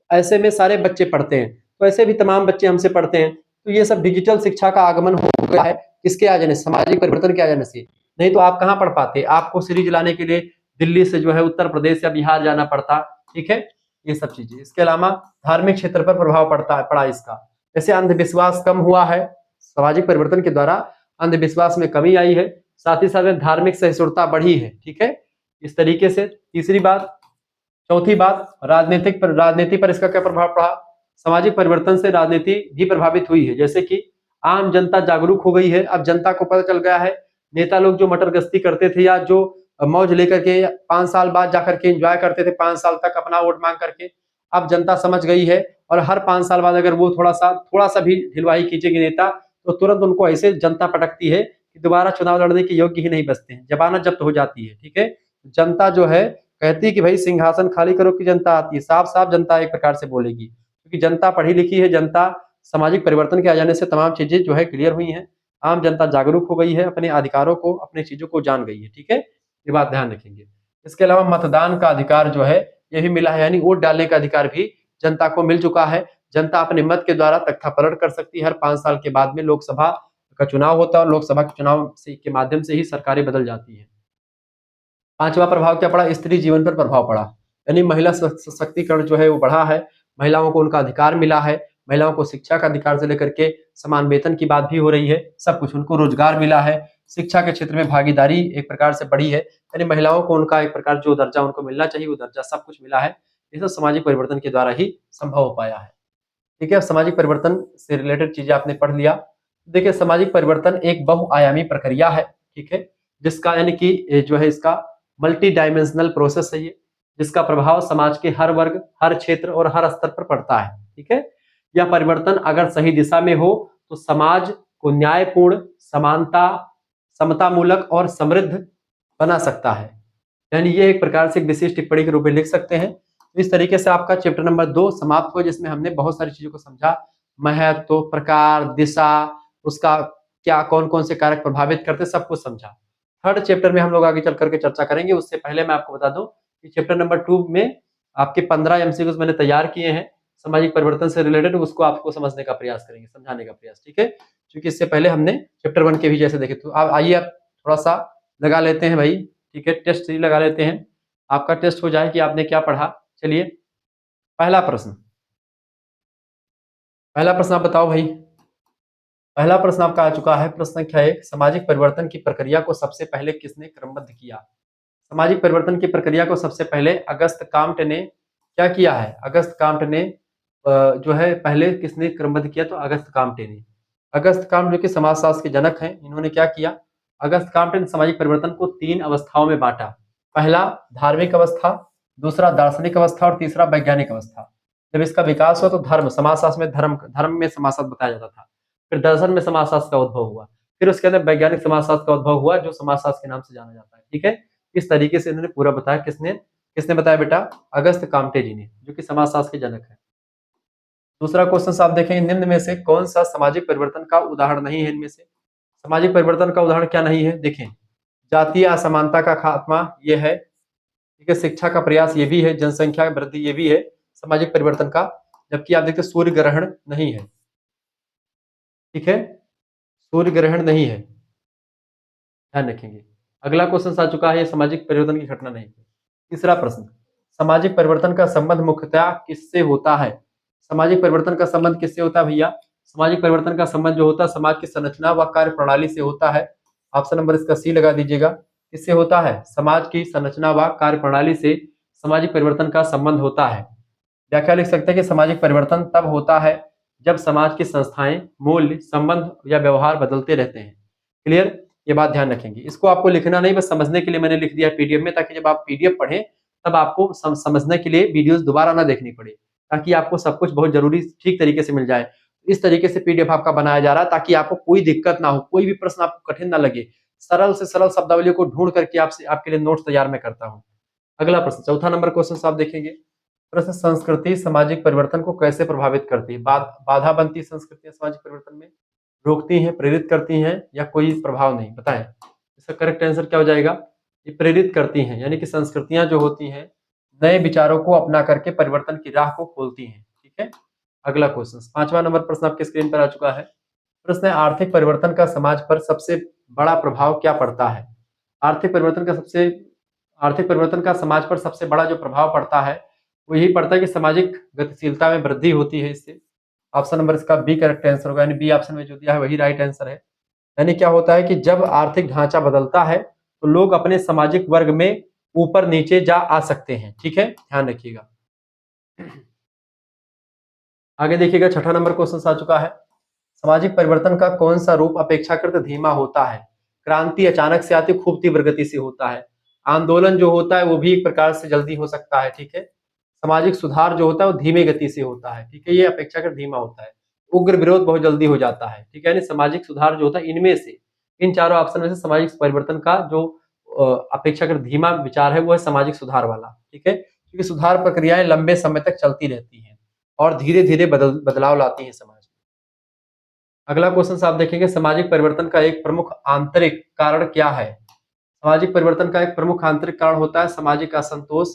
ऐसे में सारे बच्चे पढ़ते हैं, तो ऐसे भी तमाम बच्चे हमसे पढ़ते हैं। तो ये सब डिजिटल शिक्षा का आगमन हो गया है, किसके आ जाने, सामाजिक परिवर्तन के आ जाने से। नहीं तो आप कहाँ पढ़ पाते, आपको सीरीज लाने के लिए दिल्ली से जो है उत्तर प्रदेश या बिहार जाना पड़ता, ठीक है। ये सब चीजें, इसके अलावा धार्मिक क्षेत्र पर प्रभाव पड़ा इसका, जैसे अंधविश्वास कम हुआ है सामाजिक परिवर्तन के द्वारा, अंधविश्वास में कमी आई है, साथ ही साथ में धार्मिक सहिष्णुता बढ़ी है, ठीक है। इस तरीके से तीसरी बात। चौथी बात, राजनीति पर इसका क्या प्रभाव पड़ा, सामाजिक परिवर्तन से राजनीति भी प्रभावित हुई है। जैसे कि आम जनता जागरूक हो गई है। अब जनता को पता चल गया है, नेता लोग जो मटर गश्ती करते थे या जो मौज लेकर के 5 साल बाद जाकर के एंजॉय करते थे 5 साल तक अपना वोट मांग करके, अब जनता समझ गई है और हर 5 साल बाद अगर वो थोड़ा सा भी ढिलवाही खींचेगी नेता, तो तुरंत उनको ऐसे जनता पटकती है कि दोबारा चुनाव लड़ने के योग्य ही नहीं बचते हैं, जमानत जब्त हो जाती है। ठीक है, जनता जो है कहती है कि भाई सिंहासन खाली करो कि जनता आती है, साफ साफ जनता एक प्रकार से बोलेगी, क्योंकि जनता पढ़ी लिखी है, जनता सामाजिक परिवर्तन के आ जाने से तमाम चीजें जो है क्लियर हुई हैं, आम जनता जागरूक हो गई है, अपने अधिकारों को, अपनी चीजों को जान गई है। ठीक है, ये बात ध्यान रखेंगे। इसके अलावा मतदान का अधिकार जो है ये भी मिला है, यानी वोट डालने का अधिकार भी जनता को मिल चुका है। जनता अपने मत के द्वारा तख्ता पलट कर सकती है। हर 5 साल के बाद में लोकसभा का चुनाव होता है और लोकसभा के चुनाव के माध्यम से ही सरकारें बदल जाती है। पांचवा प्रभाव क्या पड़ा? स्त्री जीवन पर प्रभाव पड़ा, यानी महिला सशक्तिकरण जो है वो बढ़ा है, महिलाओं को उनका अधिकार मिला है, महिलाओं को शिक्षा का अधिकार से लेकर के समान वेतन की बात भी हो रही है, सब कुछ उनको रोजगार मिला है, शिक्षा के क्षेत्र में भागीदारी एक प्रकार से बढ़ी है, यानी महिलाओं को उनका एक प्रकार जो दर्जा उनको मिलना चाहिए वो दर्जा सब कुछ मिला है। ये सब सामाजिक परिवर्तन के द्वारा ही संभव हो पाया है। ठीक है, अब सामाजिक परिवर्तन से रिलेटेड चीजें आपने पढ़ लिया। देखिए, सामाजिक परिवर्तन एक बहुआयामी प्रक्रिया है। ठीक है, जिसका यानी कि जो है इसका मल्टी डायमेंशनल प्रोसेस है ये, जिसका प्रभाव समाज के हर वर्ग, हर क्षेत्र और हर स्तर पर पड़ता है। ठीक है, यह परिवर्तन अगर सही दिशा में हो तो समाज को न्यायपूर्ण, समानता, समतामूलक और समृद्ध बना सकता है। यानी ये एक प्रकार से एक विशेष टिप्पणी के रूप में लिख सकते हैं। तो इस तरीके से आपका चैप्टर नंबर 2 समाप्त हुआ, जिसमें हमने बहुत सारी चीजों को समझा, महत्व, प्रकार, दिशा, उसका क्या कौन कौन से कारक प्रभावित करते, सब कुछ समझा। थर्ड चैप्टर में हम लोग आगे चल करके चर्चा करेंगे। उससे पहले मैं आपको बता दूं कि चैप्टर नंबर 2 में आपके 15 एमसीक्यूज मैंने तैयार किए हैं सामाजिक परिवर्तन से रिलेटेड, उसको आपको समझने का प्रयास करेंगे, समझाने का प्रयास। ठीक है, क्योंकि इससे पहले हमने चैप्टर 1 के भी जैसे देखे। तो आप आइए, आप थोड़ा सा लगा लेते हैं भाई। ठीक है, टेस्ट ही लगा लेते हैं, आपका टेस्ट हो जाए कि आपने क्या पढ़ा। चलिए, पहला प्रश्न आप बताओ भाई। पहला प्रश्न आपका आ चुका है, प्रश्न संख्या 1, सामाजिक परिवर्तन की प्रक्रिया को सबसे पहले किसने क्रमबद्ध किया? सामाजिक परिवर्तन की प्रक्रिया को सबसे पहले अगस्त काम्ट ने क्या किया है? अगस्त काम्ट ने जो है पहले किसने क्रमबद्ध किया? तो अगस्त काम्टे ने। अगस्त काम्ट जो कि समाजशास्त्र के जनक हैं, इन्होंने क्या किया? अगस्त काम्ट ने सामाजिक परिवर्तन को 3 अवस्थाओं में बांटा। पहला धार्मिक अवस्था, दूसरा दार्शनिक अवस्था और तीसरा वैज्ञानिक अवस्था। जब इसका विकास हुआ तो धर्म, समाजशास्त्र में धर्म में समाजशास्त्र बताया जाता था, फिर दर्शन में समाजशास्त्र का उद्भव हुआ, फिर उसके अंदर वैज्ञानिक समाजशास्त्र का उद्भव हुआ जो समाजशास्त्र के नाम से जाना जाता है। ठीक है, इस तरीके से इन्होंने पूरा बताया। किसने बताया बेटा? अगस्त काम्टे जी ने, जो कि समाजशास्त्र के जनक है। दूसरा क्वेश्चन आप देखेंगे, निम्न में से कौन सा सामाजिक परिवर्तन का उदाहरण नहीं है? इनमें से सामाजिक परिवर्तन का उदाहरण क्या नहीं है? देखें, जातीय असमानता का खात्मा ये है, ठीक है, शिक्षा का प्रयास ये भी है, जनसंख्या वृद्धि ये भी है सामाजिक परिवर्तन का, जबकि आप देखते सूर्य ग्रहण नहीं है। ठीक है, सूर्य ग्रहण नहीं है, ध्यान रखेंगे। अगला क्वेश्चन आ चुका है, सामाजिक परिवर्तन की घटना नहीं है। तीसरा प्रश्न, सामाजिक परिवर्तन का संबंध मुख्यतः किससे होता है? सामाजिक परिवर्तन का संबंध किससे होता है भैया? सामाजिक परिवर्तन का संबंध जो होता है समाज की संरचना व कार्य प्रणाली से होता है। ऑप्शन नंबर इसका सी लगा दीजिएगा। किससे होता है? समाज की संरचना व कार्य प्रणाली से सामाजिक परिवर्तन का संबंध होता है। व्याख्या लिख सकते हैं कि सामाजिक परिवर्तन तब होता है जब समाज की संस्थाएं, मूल्य, संबंध या व्यवहार बदलते रहते हैं। क्लियर? ये बात ध्यान रखेंगे। इसको आपको लिखना नहीं, बस समझने के लिए मैंने लिख दिया पीडीएफ में, ताकि जब आप पीडीएफ पढ़ें तब आपको समझने के लिए वीडियोस दोबारा ना देखनी पड़े, ताकि आपको सब कुछ बहुत जरूरी ठीक तरीके से मिल जाए। इस तरीके से पीडीएफ आपका बनाया जा रहा है ताकि आपको कोई दिक्कत ना हो, कोई भी प्रश्न आपको कठिन ना लगे, सरल से सरल शब्दावली को ढूंढ करके आपके लिए नोट्स तैयार मैं करता हूँ। अगला प्रश्न, चौथा नंबर क्वेश्चन आप देखेंगे, प्रश्न, संस्कृति सामाजिक परिवर्तन को कैसे प्रभावित करती है? बाधा बनती संस्कृतियां सामाजिक परिवर्तन में, रोकती हैं, प्रेरित करती हैं, या कोई प्रभाव नहीं? बताएं, इसका करेक्ट आंसर क्या हो जाएगा? ये प्रेरित करती हैं, यानी कि संस्कृतियां जो होती हैं नए विचारों को अपना करके परिवर्तन की राह को खोलती हैं। ठीक है, अगला क्वेश्चन, पांचवा नंबर प्रश्न आपके स्क्रीन पर आ चुका है। प्रश्न है, आर्थिक परिवर्तन का समाज पर सबसे बड़ा प्रभाव क्या पड़ता है? आर्थिक परिवर्तन का समाज पर सबसे बड़ा जो प्रभाव पड़ता है वो यही पड़ता है कि सामाजिक गतिशीलता में वृद्धि होती है इससे। ऑप्शन नंबर इसका बी करेक्ट आंसर होगा, यानी बी ऑप्शन में जो दिया है वही राइट आंसर है। यानी क्या होता है कि जब आर्थिक ढांचा बदलता है तो लोग अपने सामाजिक वर्ग में ऊपर नीचे जा आ सकते हैं। ठीक है, ध्यान रखिएगा। आगे देखिएगा, छठा नंबर क्वेश्चन आ चुका है, सामाजिक परिवर्तन का कौन सा रूप अपेक्षाकृत धीमा होता है? क्रांति अचानक से आती, खूब तीव्र गति से होता है। आंदोलन जो होता है वो भी एक प्रकार से जल्दी हो सकता है, ठीक है। सामाजिक सुधार जो होता है वो धीमे गति से होता है, ठीक है, ये अपेक्षाकृत धीमा होता है। उग्र विरोध बहुत जल्दी हो जाता है, ठीक है। यानी सामाजिक सुधार जो होता है इनमें से, इन चारों ऑप्शन में से सामाजिक परिवर्तन का जो अपेक्षाकृत धीमा विचार है वो है सामाजिक सुधार वाला, ठीक है, क्योंकि सुधार प्रक्रियाएं लंबे समय तक चलती रहती हैं और धीरे धीरे बदलाव लाती हैं समाज में। अगला क्वेश्चन आप देखेंगे, सामाजिक परिवर्तन का एक प्रमुख आंतरिक कारण क्या है? सामाजिक परिवर्तन का एक प्रमुख आंतरिक कारण होता है सामाजिक असंतोष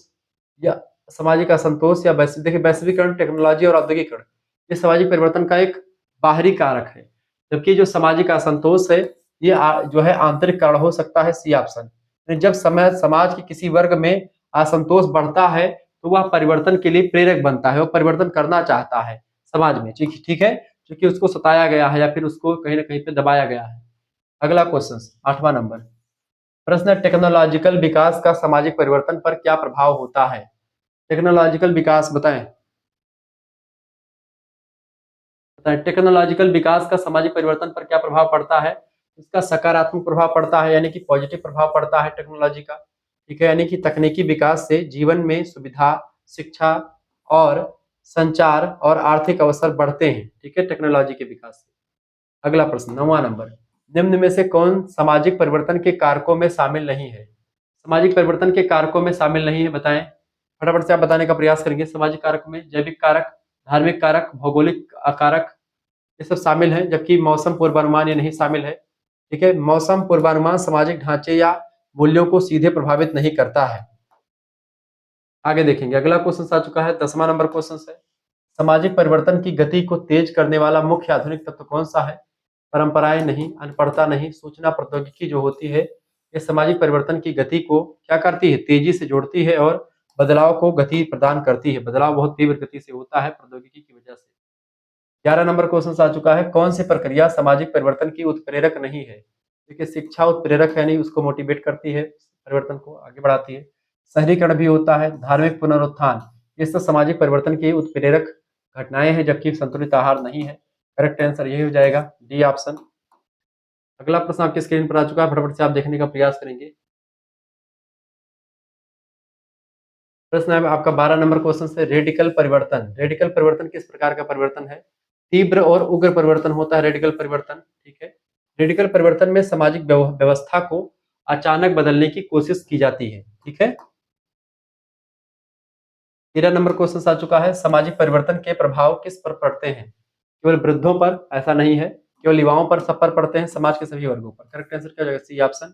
या देखिए वैश्वीकरण, टेक्नोलॉजी और औद्योगिकरण, ये सामाजिक परिवर्तन का एक बाहरी कारक है, जबकि जो सामाजिक असंतोष है ये जो है आंतरिक कारण हो सकता है, सी ऑप्शन। जब समाज के किसी वर्ग में असंतोष बढ़ता है तो वह परिवर्तन के लिए प्रेरक बनता है, वो परिवर्तन करना चाहता है समाज में, ठीक है, क्योंकि उसको सताया गया है या फिर उसको कहीं ना कहीं पे दबाया गया है। अगला क्वेश्चन 8वां नंबर, प्रश्न, टेक्नोलॉजिकल विकास का सामाजिक परिवर्तन पर क्या प्रभाव होता है? टेक्नोलॉजिकल विकास बताएं। टेक्नोलॉजिकल विकास का सामाजिक परिवर्तन पर क्या प्रभाव पड़ता है? इसका सकारात्मक प्रभाव पड़ता है, यानी कि पॉजिटिव प्रभाव पड़ता है टेक्नोलॉजी का, ठीक है, यानी कि तकनीकी विकास से जीवन में सुविधा, शिक्षा और संचार और आर्थिक अवसर बढ़ते हैं, ठीक है, टेक्नोलॉजी के विकास से। अगला प्रश्न 9वां नंबर, निम्न में से कौन सामाजिक परिवर्तन के कारकों में शामिल नहीं है? सामाजिक परिवर्तन के कारकों में शामिल नहीं है, बताएं। फटाफट से आप बताने का प्रयास करेंगे। सामाजिक कारक में जैविक कारक, धार्मिक कारक, भौगोलिक कारक, ये सब शामिल हैं, जबकि मौसम पूर्वानुमान ये नहीं शामिल है, ठीक है। मौसम पूर्वानुमान सामाजिक ढांचे या मूल्यों को सीधे प्रभावित नहीं करता है। आगे देखेंगे, अगला क्वेश्चन आ चुका है, 10वां नंबर क्वेश्चन है, सामाजिक परिवर्तन की गति को तेज करने वाला मुख्य आधुनिक तत्व कौन सा है? परंपराएं नहीं, अनपढ़ता नहीं, सूचना प्रौद्योगिकी जो होती है ये सामाजिक परिवर्तन की गति को क्या करती है? तेजी से जोड़ती है और बदलाव को गति प्रदान करती है। बदलाव बहुत तीव्र गति से होता है प्रौद्योगिकी की वजह से। 11 नंबर क्वेश्चन आ चुका है, कौन सी प्रक्रिया सामाजिक परिवर्तन की उत्प्रेरक नहीं है? देखिए शिक्षा उत्प्रेरक है, नहीं, उसको मोटिवेट करती है, परिवर्तन को आगे बढ़ाती है। शहरीकरण भी होता है, धार्मिक पुनरुत्थान, ये सब सामाजिक परिवर्तन की उत्प्रेरक घटनाएं हैं, जबकि संतुलित आहार नहीं है। करेक्ट आंसर यही हो जाएगा, डी ऑप्शन। अगला प्रश्न आपकी स्क्रीन पर आ चुका है, फटाफट से आप देखने का प्रयास करेंगे। प्रश्न है आपका 12 नंबर क्वेश्चन से, रेडिकल परिवर्तन। रेडिकल परिवर्तन किस प्रकार का परिवर्तन है? तीव्र और उग्र परिवर्तन होता है रेडिकल परिवर्तन, ठीक है। रेडिकल परिवर्तन में सामाजिक व्यवस्था को अचानक बदलने की कोशिश की जाती है, ठीक है। 13 नंबर क्वेश्चन आ चुका है, सामाजिक परिवर्तन के प्रभाव किस पर पड़ते हैं? केवल वृद्धों पर? ऐसा नहीं है, केवल युवाओं पर, सब पर पड़ते हैं, समाज के सभी वर्गों पर। करेक्ट आंसर क्या हो जाएगा? सी ऑप्शन,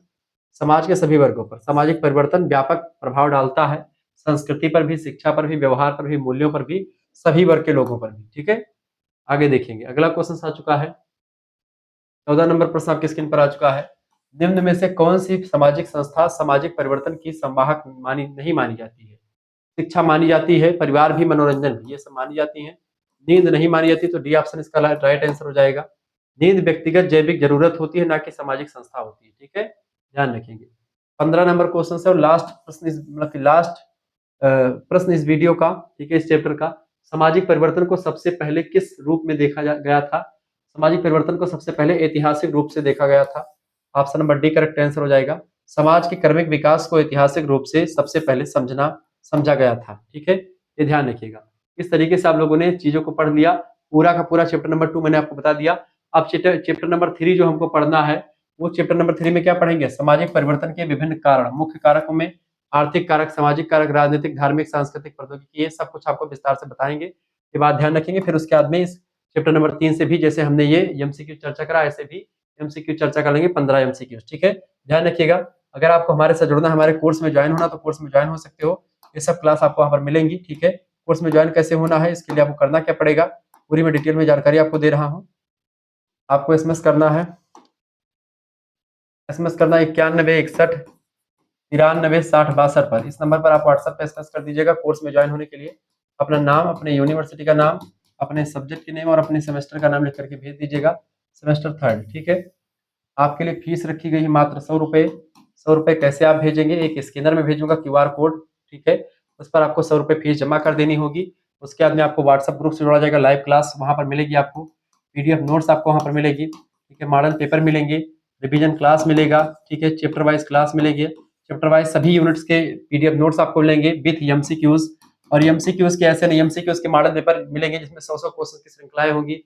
समाज के सभी वर्गों पर सामाजिक परिवर्तन व्यापक प्रभाव डालता है, संस्कृति पर भी, शिक्षा पर भी, व्यवहार पर भी, मूल्यों पर भी, सभी वर्ग के लोगों पर भी, ठीक है। आगे देखेंगे, अगला क्वेश्चन आ चुका है, 14 नंबर प्रश्न आपकी स्क्रीन पर आ चुका है, निम्न में से कौन सी सामाजिक संस्था सामाजिक परिवर्तन की संवाहक नहीं मानी जाती है? शिक्षा मानी जाती है, परिवार भी, मनोरंजन भी, ये सब मानी जाती हैं। नींद नहीं मानी जाती, तो डी ऑप्शन इसका राइट आंसर हो जाएगा। नींद व्यक्तिगत जैविक जरूरत होती है, ना कि सामाजिक संस्था होती है, ठीक है, ध्यान रखेंगे। 15 नंबर क्वेश्चन है और लास्ट प्रश्न, मतलब कि लास्ट प्रश्न इस वीडियो का, ठीक है, इस चैप्टर का, सामाजिक परिवर्तन को सबसे पहले किस रूप में देखा गया था? सामाजिक परिवर्तन को सबसे पहले ऐतिहासिक रूप से देखा गया था, option number D correct answer हो जाएगा। समाज के क्रमिक विकास को ऐतिहासिक रूप से सबसे पहले समझा गया था, ठीक है, ये ध्यान रखिएगा। इस तरीके से आप लोगों ने चीजों को पढ़ लिया, पूरा का पूरा चैप्टर नंबर 2 मैंने आपको बता दिया। अब चैप्टर नंबर 3 जो हमको पढ़ना है, वो चैप्टर नंबर 3 में क्या पढ़ेंगे? सामाजिक परिवर्तन के विभिन्न कारण, मुख्य कारकों में आर्थिक कारक, सामाजिक कारक, राजनीतिक, धार्मिक, सांस्कृतिक, प्रौद्योगिकी, ये सब कुछ आपको विस्तार से बताएंगे, ये बात ध्यान रखेंगे। फिर उसके बाद में इस चैप्टर नंबर 3 से भी, जैसे हमने ये एमसीक्यू चर्चा करा, ऐसे भी एमसीक्यू चर्चा कर लेंगे, 15 एमसीक्यू, ठीक है, ध्यान रखिएगा। अगर आपको हमारे साथ जुड़ना है, हमारे कोर्स में ज्वाइन होना, तो कोर्स में ज्वाइन हो सकते हो, ये सब क्लास आपको वहां पर मिलेंगी, ठीक है। कोर्स में ज्वाइन कैसे होना है, इसके लिए आपको करना क्या पड़ेगा, पूरी मैं डिटेल में जानकारी आपको दे रहा हूँ। आपको एसएमएस करना है, एसएमएस करना 9161936062 पर, इस नंबर पर आप व्हाट्सएप पे एसएमएस कर दीजिएगा। कोर्स में ज्वाइन होने के लिए अपना नाम, अपने यूनिवर्सिटी का नाम, अपने सब्जेक्ट के नेम और अपने सेमेस्टर का नाम लिख करके भेज दीजिएगा, सेमेस्टर 3rd, ठीक है। आपके लिए फीस रखी गई है मात्र 100 रुपए। 100 रुपए कैसे आप भेजेंगे? एक स्कैनर में भेजूंगा, QR कोड, ठीक है, उस पर आपको 100 रुपए फीस जमा कर देनी होगी। उसके बाद में आपको व्हाट्सएप ग्रुप से जोड़ा जाएगा, लाइव क्लास वहां पर मिलेगी आपको, PDF नोट्स आपको वहाँ पर मिलेगी, ठीक है, मॉडल पेपर मिलेंगे, रिवीजन क्लास मिलेगा, ठीक है, चैप्टर वाइज क्लास मिलेगी, चैप्टर वाइज सभी यूनिट्स के PDF नोट्स आपको मिलेंगे विथ MCQs। और MCQs के ऐसे नहीं, MCQs के मॉडल पेपर मिलेंगे जिसमें 100 क्वेश्चन की श्रृंखलाएं होंगी,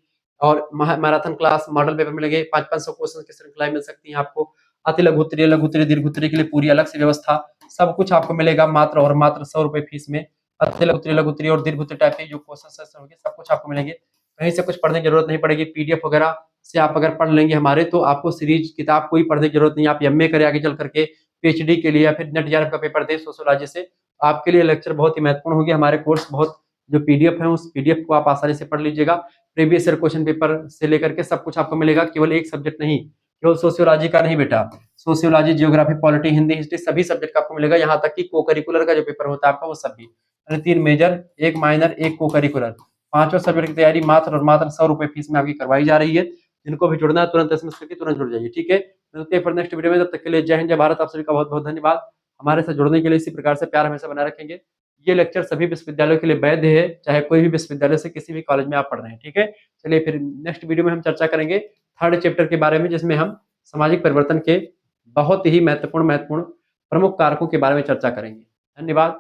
और मैराथन क्लास मॉडल पेपर मिलेंगे, 500 क्वेश्चन की श्रृंखलाएं मिल सकती हैं आपको। अति लघु उत्तरीय, लघु उत्तरीय, दीर्घ उत्तरीय के लिए पूरी अलग से व्यवस्था, सब कुछ आपको मिलेगा मात्र और मात्र 100 रुपए फीस में। अति लघु उत्तरीय, लघु उत्तरीय और दीर्घ उत्तरीय टाइप के जो क्वेश्चन होंगे सब कुछ आपको मिलेंगे, कहीं से कुछ पढ़ने की जरूरत नहीं पड़ेगी। PDF वगैरह से आप अगर पढ़ लेंगे हमारे, तो आपको सीरीज किताब कोई पढ़ने की जरूरत नहीं है। आप MA करें आगे चल करके, PhD के लिए, या फिर नेट JRF का पेपर दे सोशियोलॉजी से, आपके लिए लेक्चर बहुत ही महत्वपूर्ण होंगे। हमारे कोर्स बहुत जो PDF है उस PDF को आप आसानी से पढ़ लीजिएगा। प्रीवियस ईयर क्वेश्चन पेपर से लेकर के सब कुछ आपको मिलेगा, केवल एक सब्जेक्ट नहीं, केवल सोशियोलॉजी का नहीं बेटा, sociology, geography, polity, Hindi, history सभी सब्जेक्ट का आपको मिलेगा। यहाँ तक कि को करिकुलर का जो पेपर होता है आपका वो सब भी, यानी 3 मेजर, 1 माइनर, 1 को करिकुलर, पांचों सब्जेक्ट की तैयारी मात्र और मात्र 100 रुपए फीस में आपकी करवाई जा रही है। जिनको भी जुड़ना है तुरंत SMS करके तुरंत जुड़ जाइए, ठीक है। मिलते हैं फिर नेक्स्ट वीडियो में, तब तक के लिए जय हिंद, जय भारत। आप सभी का बहुत बहुत धन्यवाद। हमारे साथ जुड़ने के लिए इसी प्रकार से प्यार हमेशा बनाए रखेंगे। ये लेक्चर सभी विश्वविद्यालयों के लिए वैध है, चाहे कोई भी विश्वविद्यालय से किसी भी कॉलेज में आप पढ़ रहे हैं, ठीक है। चलिए फिर नेक्स्ट वीडियो में हम चर्चा करेंगे 3rd चैप्टर के बारे में, जिसमें हम सामाजिक परिवर्तन के बहुत ही महत्वपूर्ण प्रमुख कारकों के बारे में चर्चा करेंगे। धन्यवाद।